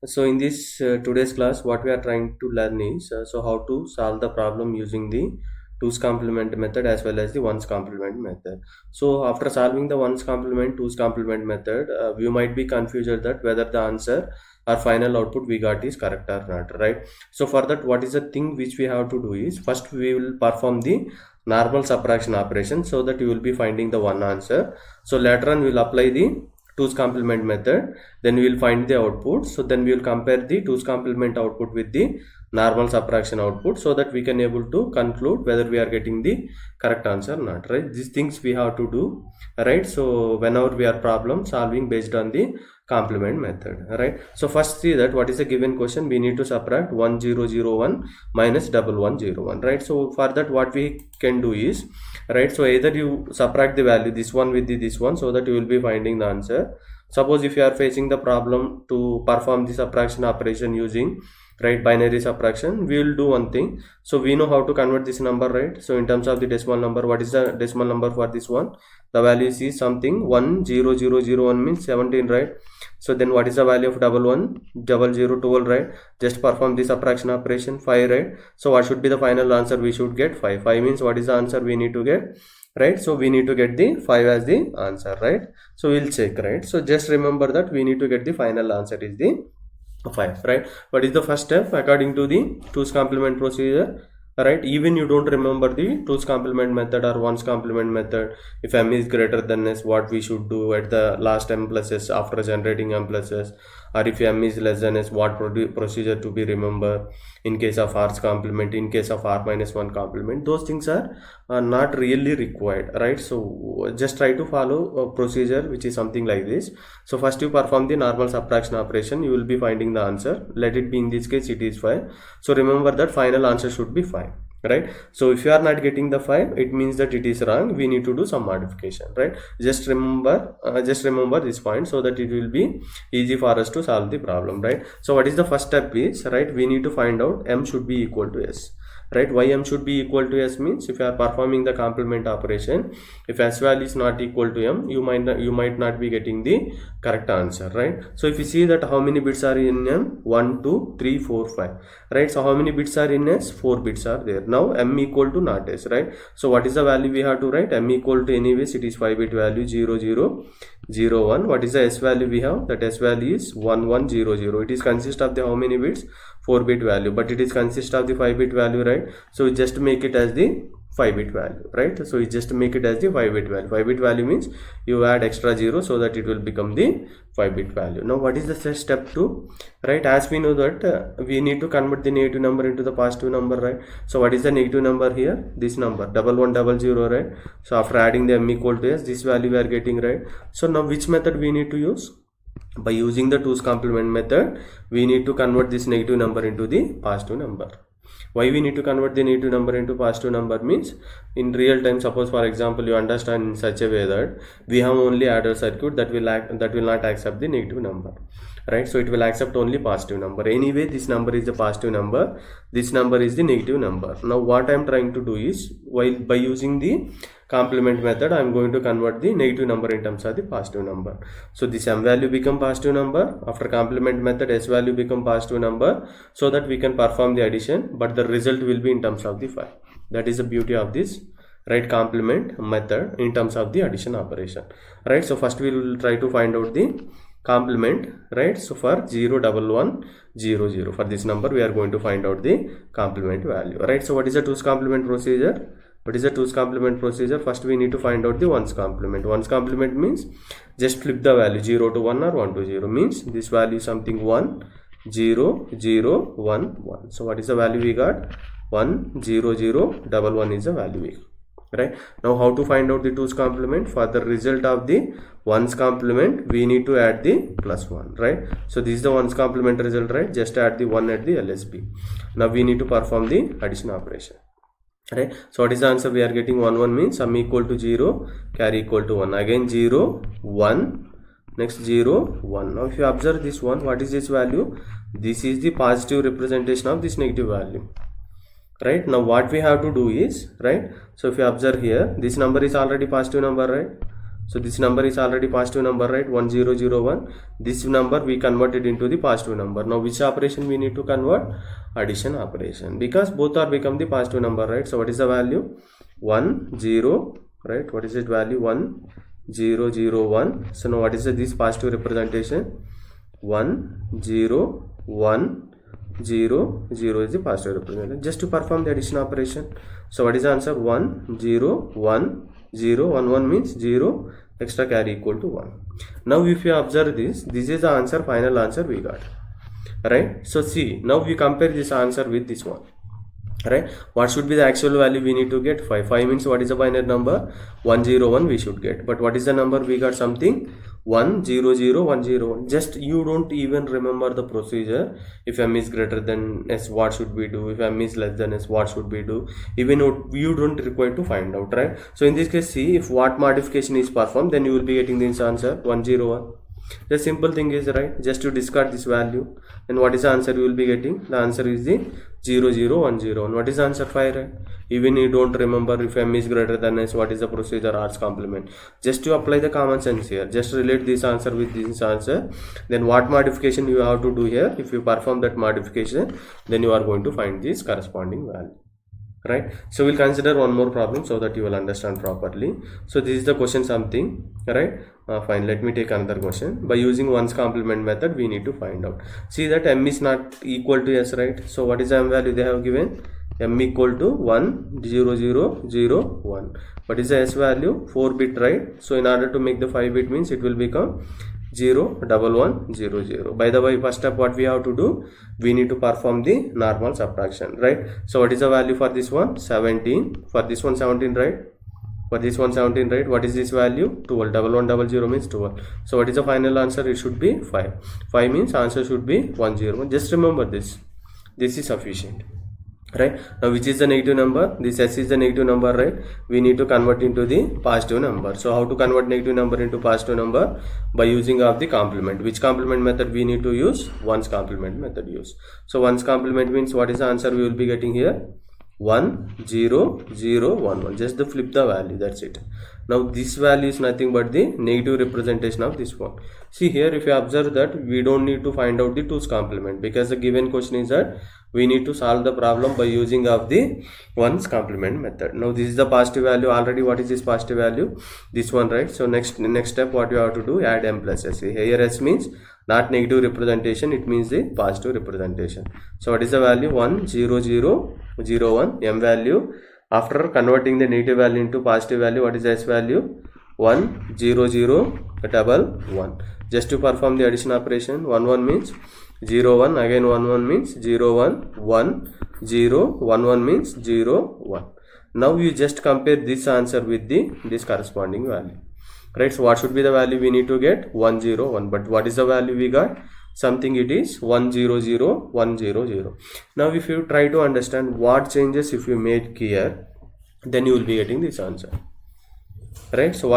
So in this today's class, what we are trying to learn is so how to solve the problem using the two's complement method as well as the one's complement method. So after solving the one's complement, two's complement method, you might be confused that whether the answer or final output we got is correct or not, right? So for that, what is the thing which we have to do is first we will perform the normal subtraction operation so that you will be finding the one answer. So later on we will apply the two's complement method, then we will find the output. So then we will compare the two's complement output with the normal subtraction output so that we can able to conclude whether we are getting the correct answer or not, right? These things we have to do, right? So whenever we are problem solving based on the complement method, right? So first see that what is the given question. We need to subtract 1001 minus 1101, right? So for that what we can do is, right, so either you subtract the value this one with this one so that you will be finding the answer. Suppose if you are facing the problem to perform the subtraction operation using, right, binary subtraction, we will do one thing. So we know how to convert this number, right? So in terms of the decimal number, what is the decimal number for this one? The value is something 10001 means 17, right? So then what is the value of 110012, right? Just perform the subtraction operation, 5, right? So what should be the final answer? We should get 5. 5 means what is the answer we need to get, right? So we need to get the 5 as the answer, right? So we'll check, right? So just remember that we need to get the final answer is the 5, right? What is the first step according to the two's complement procedure, right? Even you don't remember the two's complement method or one's complement method, if m is greater than s, what we should do at the last m plus s after generating m plus s, or if m is less than s, what procedure to be remember in case of r's complement, in case of r minus 1 complement. Those things are not really required, right? So just try to follow a procedure which is something like this. So first you perform the normal subtraction operation, you will be finding the answer. Let it be in this case it is 5. So remember that final answer should be 5, right? So if you are not getting the 5, it means that it is wrong. We need to do some modification, right? Just remember this point so that it will be easy for us to solve the problem, right? So what is the first step is, right, we need to find out m should be equal to s, right? Why m should be equal to s means if you are performing the complement operation, if s value is not equal to m, you might not be getting the correct answer, right? So if you see that how many bits are in m, 1 2 3 4 5, right? So how many bits are in s? 4 bits are there. Now m equal to not s, right? So what is the value we have to write? M equal to, anyways it is 5 bit value, 0 0 0 1. What is the s value we have? That s value is 1 1 0 0. It is consist of the how many bits? 4 bit value, but it is consist of the 5 bit value, right? So just make it as the 5 bit value, right? So you just make it as the 5 bit value. 5 bit value means you add extra 0 so that it will become the 5 bit value. Now what is the step 2, right? As we know that we need to convert the negative number into the positive number, right? So what is the negative number here? This number 1100, right? So after adding the m equal to s, this value we are getting, right? So now which method we need to use? By using the two's complement method, we need to convert this negative number into the positive number. Why we need to convert the negative number into positive number means, in real time, suppose for example you understand in such a way that we have only adder circuit that will not accept the negative number, right? So it will accept only positive number. Anyway, this number is the positive number, this number is the negative number. Now what I am trying to do is, while by using the complement method, I am going to convert the negative number in terms of the positive number. So this m value become positive number. After complement method, s value become positive number, so that we can perform the addition, but the result will be in terms of the 5. That is the beauty of this, right, complement method in terms of the addition operation, right? So first we will try to find out the complement, right? So for 01100, for this number we are going to find out the complement value, right? So what is the two's complement procedure? What is the two's complement procedure? First we need to find out the one's complement. One's complement means just flip the value 0 to 1 or 1 to 0, means this value is something 1 0 0 1 1. So what is the value we got? 1 0 0 1 is the value we got, right? Now how to find out the two's complement? For the result of the one's complement, we need to add the plus 1, right? So this is the one's complement result, right? Just add the 1 at the LSB. Now we need to perform the addition operation, right? So what is the answer we are getting? 1 1 means sum equal to 0, carry equal to 1, again 0 1, next 0 1. Now if you observe this one, what is this value? This is the positive representation of this negative value, right? Now what we have to do is, right, so if you observe here, this number is already positive number, right? So this number is already positive number, right? 1001. This number we converted into the positive number. Now which operation we need to convert? Addition operation, because both are become the positive number, right? So what is the value? 1 0, right? What is it value? 1 0 0 1. So now what is this positive representation? 1 0 1 0 0 is the positive representation. Just to perform the addition operation. So what is the answer? 1 0 1 0 1 1 means 0 extra carry equal to 1. Now if you observe this is the answer, final answer we got, right? So see, now we compare this answer with this one, right? What should be the actual value we need to get? 5 means what is the binary number? 101 we should get, but what is the number we got? Something 100101. Just you don't even remember the procedure. If m is greater than s, what should we do? If m is less than s, what should we do? Even you don't require to find out, right? So in this case, see, if what modification is performed, then you will be getting this answer 101. The simple thing is, right, just to discard this value, and what is the answer you will be getting? The answer is the 00101. What is the answer? 5, right? Even you don't remember if m is greater than s, what is the procedure? R's complement. Just to apply the common sense here, just relate this answer with this answer. Then what modification you have to do here? If you perform that modification, then you are going to find this corresponding value, right? So we'll consider one more problem so that you will understand properly. So this is the question something, right? Fine, let me take another question. By using ones complement method, we need to find out. See that m is not equal to s, right? So what is the m value they have given? M equal to 10001. What is the s value? 4-bit, right? So in order to make the 5-bit means it will become 01100. By the way, first step what we have to do, we need to perform the normal subtraction, right? So what is the value for this one? 17. For this one 17, right? For this one 17, right? What is this value? 12. 1100 means 12. So what is the final answer? It should be 5. 5 means answer should be 101. Just remember this. This is sufficient, right? Now which is the negative number? This s is the negative number, right? We need to convert into the positive number. So how to convert negative number into positive number? By using of the complement. Which complement method we need to use? Ones complement method use. So ones complement means what is the answer we will be getting here? 10011. Just to flip the value, that's it. Now this value is nothing but the negative representation of this one. See here, if you observe that we don't need to find out the 2's complement, because the given question is that we need to solve the problem by using of the ones complement method. Now this is the positive value already. What is this positive value? This one, right? So next step what you have to do, add m plus s. Here s means not negative representation, it means the positive representation. So what is the value? 10001. M value, after converting the negative value into positive value, what is the s value? 10011. Just to perform the addition operation, 11 means 01, again 11 means 01 1 0 11 means 01. Now you just compare this answer with this corresponding value, right? So what should be the value we need to get? 101. But what is the value we got? Something, it is 100,100. Now if you try to understand what changes if you make here, then you will be getting this answer, right? So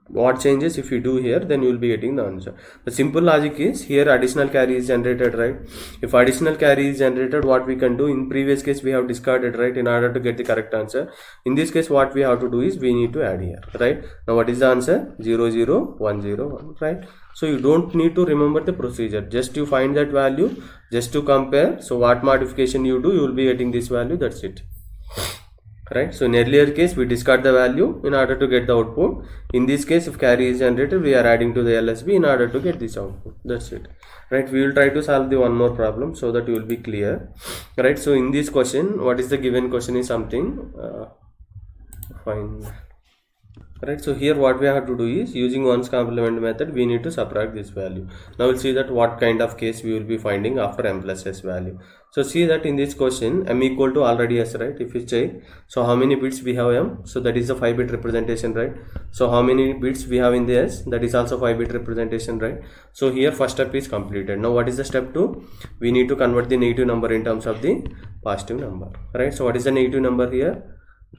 what changes if you do here, then you will be getting the answer. The simple logic is here additional carry is generated, right? If additional carry is generated, what we can do, in previous case we have discarded, right, in order to get the correct answer. In this case what we have to do is we need to add here, right? Now what is the answer? 00101, right? So you don't need to remember the procedure, just you find that value, just to compare. So what modification you do, you will be getting this value, that's it, right? So in earlier case we discard the value in order to get the output. In this case, if carry is generated, we are adding to the LSB in order to get this output, that's it, right? We will try to solve the one more problem so that you will be clear, right? So in this question, what is the given question is something, fine, right? So here what we have to do is, using ones complement method, we need to subtract this value. Now we'll see that what kind of case we will be finding after m plus s value. So see that in this question m equal to already s, right? If you check, so how many bits we have m? So that is a 5-bit representation, right? So how many bits we have in the s? That is also 5-bit representation, right? So here first step is completed. Now what is the step 2? We need to convert the negative number in terms of the positive number, right? So what is the negative number here?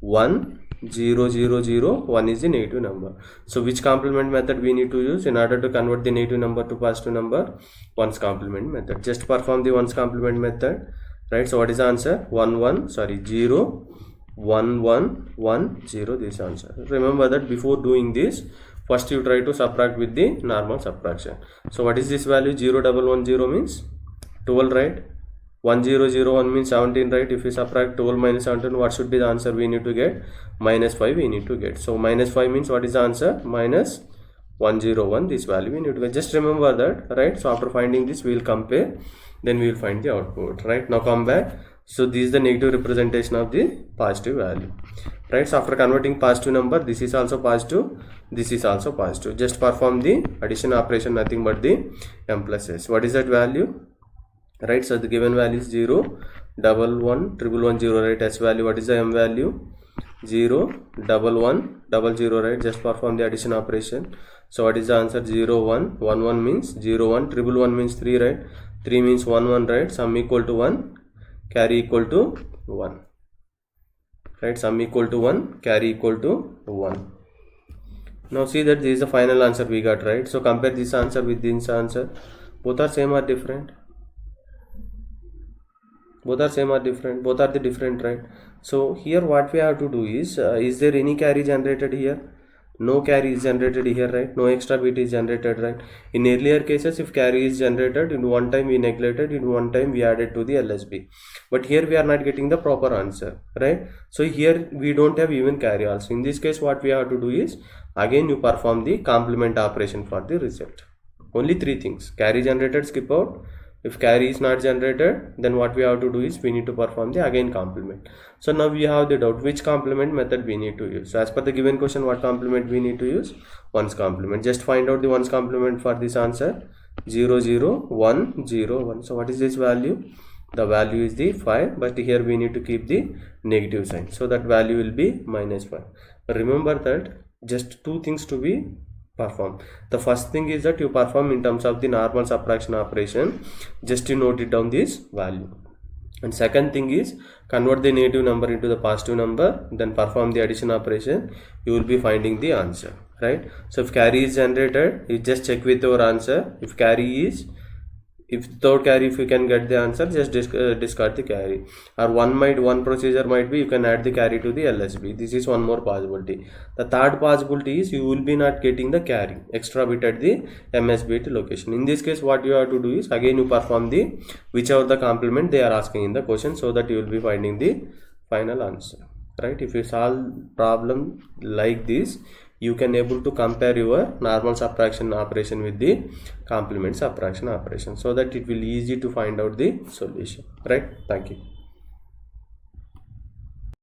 10001 is the negative number. So which complement method we need to use in order to convert the negative number to positive number? Ones complement method. Just perform the ones complement method, right? So what is the answer? 01110. This answer. Remember that before doing this, First you try to subtract with the normal subtraction. So what is this value? 0110 means 12, right? 1001 means 17, right? If we subtract 12 minus 17, what should be the answer we need to get? Minus 5 we need to get. So minus 5 means what is the answer? Minus 101, this value we need to get. Just remember that, right? So after finding this, we will compare, then we will find the output, right? Now come back. So this is the negative representation of the positive value, right? So after converting positive number, this is also positive, this is also positive. Just perform the addition operation, nothing but the m plus s. What is that value? Right, so the given value is 0, 11, 110, right? S value, what is the m value? 0, 11, 00, right? Just perform the addition operation. So what is the answer? 0, 1, 1, 1 means 0, 1, 111 means 3, right? 3 means 1, 1, right? Sum equal to 1, carry equal to 1, right? Sum equal to 1, carry equal to 1. Now see that this is the final answer we got, right? So compare this answer with this answer. Both are same or different? Both are same or different? Both are the different, right? So here what we have to do is there any carry generated here? No carry is generated here, right? No extra bit is generated, right? In earlier cases, if carry is generated, in one time we neglected, in one time we added to the LSB. But here we are not getting the proper answer, right? So here we don't have even carry also. In this case, what we have to do is, again you perform the complement operation for the result. Only three things: carry generated, skip out. If carry is not generated, then what we have to do is we need to perform the again complement. So now we have the doubt which complement method we need to use. So as per the given question, what complement we need to use? Ones complement. Just find out the ones complement for this answer. 0, 0, 1, 0, 1. So what is this value? The value is the 5, but here we need to keep the negative sign. So that value will be minus 5. Remember that just two things to be perform. The first thing is that you perform in terms of the normal subtraction operation, just to note it down this value. And second thing is convert the negative number into the positive number, then perform the addition operation. You will be finding the answer, right? So if carry is generated, you just check with your answer. If carry is, if without carry, if you can get the answer, just discard the carry. Or one procedure might be you can add the carry to the LSB. This is one more possibility. The third possibility is you will be not getting the carry extra bit at the MS bit location. In this case, what you have to do is again you perform the whichever the complement they are asking in the question, so that you will be finding the final answer, right? If you solve problem like this, you can able to compare your normal subtraction operation with the complement subtraction operation, so that it will easy to find out the solution, right? Thank you.